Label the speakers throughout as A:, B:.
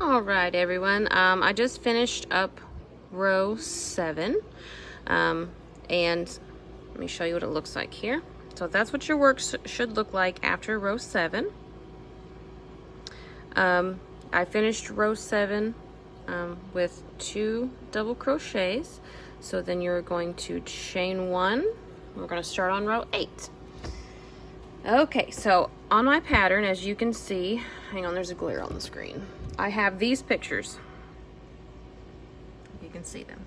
A: All right, everyone. I just finished up row 7, and let me show you what it looks like here. So that's what your work should look like after row 7. I finished row 7 with 2 double crochets. So then you're going to chain 1. We're going to start on row 8. Okay, so on my pattern, as you can see, hang on, there's a glare on the screen. I have these pictures. You can see them.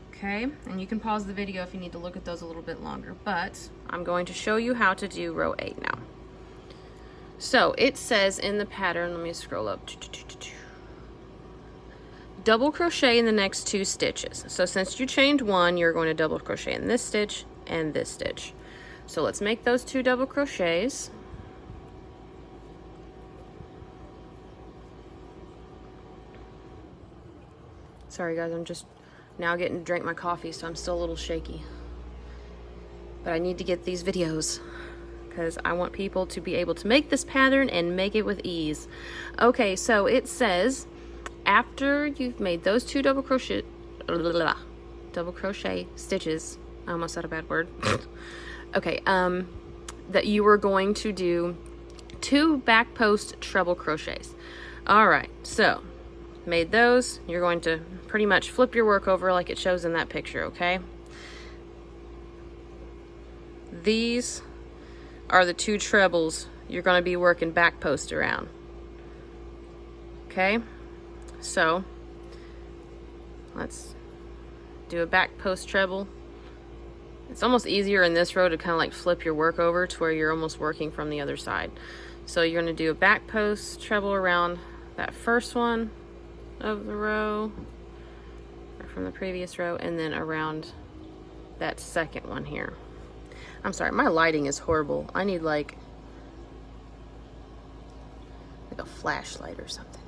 A: Okay, and you can pause the video if you need to look at those a little bit longer, but I'm going to show you how to do row 8 now. So it says in the pattern, let me scroll up, double crochet in the next 2 stitches. So since you chained 1, you're going to double crochet in this stitch and this stitch. So let's make those 2 double crochets. Sorry guys, I'm just now getting to drink my coffee, so I'm still a little shaky. But I need to get these videos because I want people to be able to make this pattern and make it with ease. Okay, so it says after you've made those 2 double crochet stitches, I almost said a bad word. Okay, that you were going to do 2 back post treble crochets. All right, so made those, you're going to pretty much flip your work over like it shows in that picture, okay? These are the 2 trebles you're going to be working back post around. Okay, so let's do a back post treble. It's almost easier in this row to kind of like flip your work over to where you're almost working from the other side. So you're going to do a back post treble around that first one of the row, or from the previous row, and then around that second one here. I'm sorry, my lighting is horrible. I need like a flashlight or something.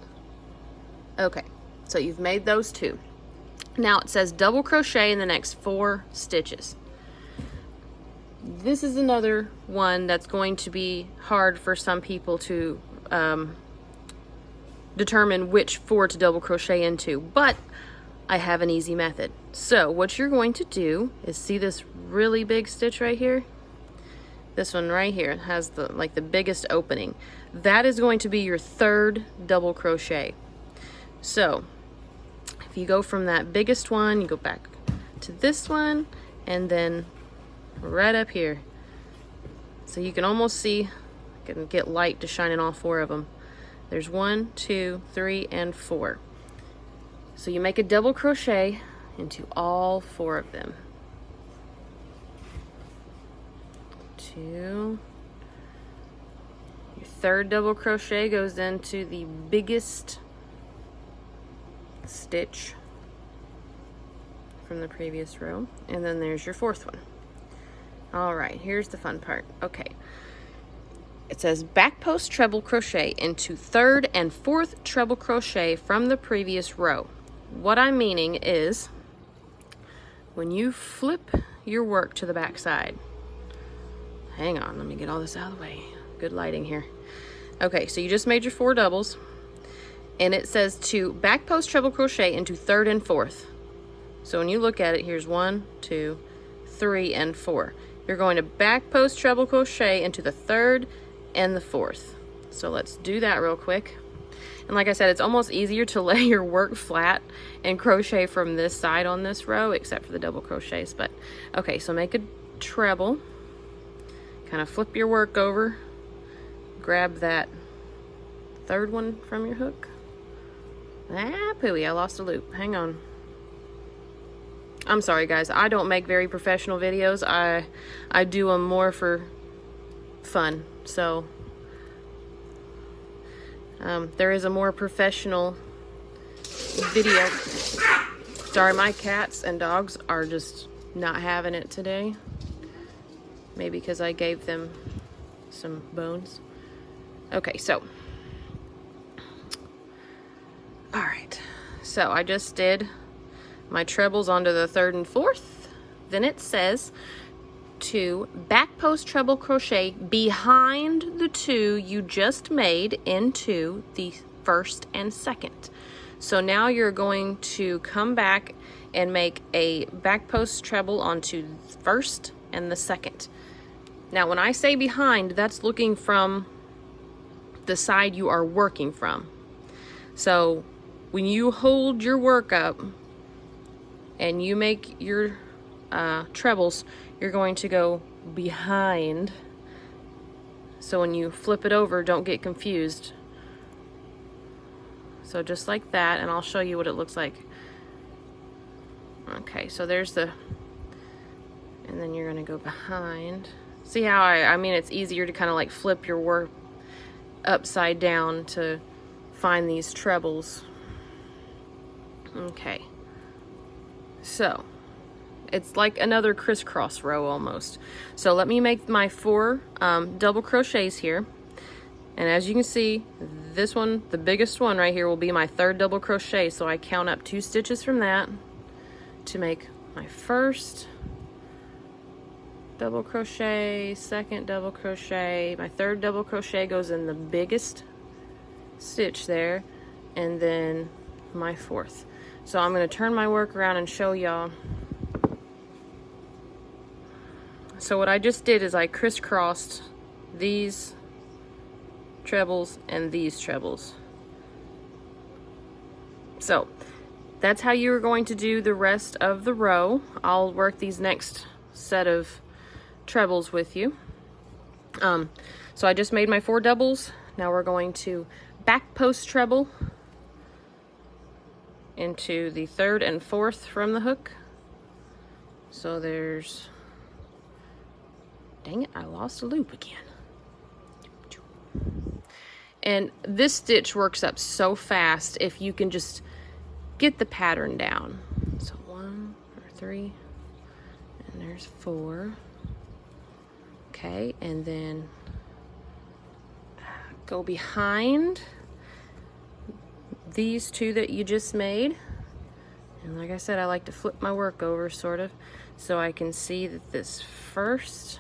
A: Okay, so you've made those 2. Now it says double crochet in the next 4 stitches. This is another one that's going to be hard for some people to determine which 4 to double crochet into, but I have an easy method. So what you're going to do is see this really big stitch right here. This one right here has the biggest opening. That is going to be your 3rd double crochet. So if you go from that biggest one, you go back to this one, and then right up here. So you can almost see, I can get light to shine in all 4 of them. There's 1, 2, 3, and 4. So you make a double crochet into all 4 of them. 2. Your 3rd double crochet goes into the biggest stitch from the previous row, and then there's your 4th one. All right, here's the fun part. Okay, it says back post treble crochet into 3rd and 4th treble crochet from the previous row. What I'm meaning is when you flip your work to the back side, hang on, let me get all this out of the way. Good lighting here. Okay, so you just made your 4 doubles, and it says to back post treble crochet into 3rd and 4th. So when you look at it, here's 1, 2, 3, and 4. You're going to back post treble crochet into the 3rd and the 4th. So let's do that real quick. And like I said, it's almost easier to lay your work flat and crochet from this side on this row, except for the double crochets. But okay, so make a treble, kind of flip your work over, grab that 3rd one from your hook. Ah, pooey, I lost a loop. Hang on. I'm sorry guys, I don't make very professional videos. I do them more for fun. So there is a more professional video. Sorry, my cats and dogs are just not having it today. Maybe because I gave them some bones. Okay, so all right, so I just did my trebles onto the 3rd and 4th. Then it says to back post treble crochet behind the 2 you just made into the first and second. So now you're going to come back and make a back post treble onto the first and the second. Now when I say behind, that's looking from the side you are working from. So when you hold your work up and you make your trebles, you're going to go behind. So when you flip it over, don't get confused. So just like that, and I'll show you what it looks like. Okay, so there's the, and then you're gonna go behind. See how I mean, it's easier to kind of like flip your work upside down to find these trebles. Okay, so it's like another crisscross row almost. So let me make my 4 double crochets here. And as you can see, this one, the biggest one right here, will be my 3rd double crochet. So I count up 2 stitches from that to make my first double crochet, 2nd double crochet. My 3rd double crochet goes in the biggest stitch there, and then my 4th. So I'm going to turn my work around and show y'all. So what I just did is I crisscrossed these trebles and these trebles. So that's how you're going to do the rest of the row. I'll work these next set of trebles with you. So I just made my 4 doubles. Now we're going to back post treble into the 3rd and 4th from the hook. So there's, dang it, I lost a loop again. And this stitch works up so fast if you can just get the pattern down. So 1 or 3, and there's 4. Okay, and then go behind these 2 that you just made. And like I said, I like to flip my work over sort of, so I can see that this first,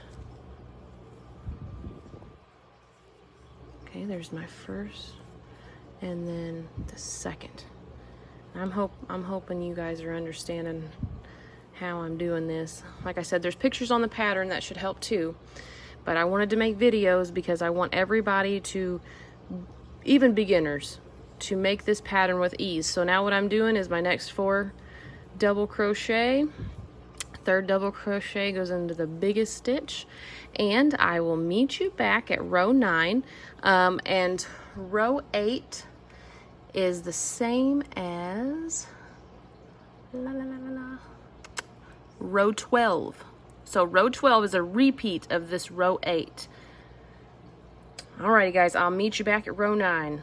A: okay, there's my first, and then the second. I'm hoping you guys are understanding how I'm doing this. Like I said, there's pictures on the pattern that should help too, but I wanted to make videos because I want everybody to, even beginners, to make this pattern with ease. So now what I'm doing is my next 4 double crochet, 3rd double crochet goes into the biggest stitch, and I will meet you back at row 9. And row 8 is the same as row 12. So row 12 is a repeat of this row 8. Alrighty guys, I'll meet you back at row 9.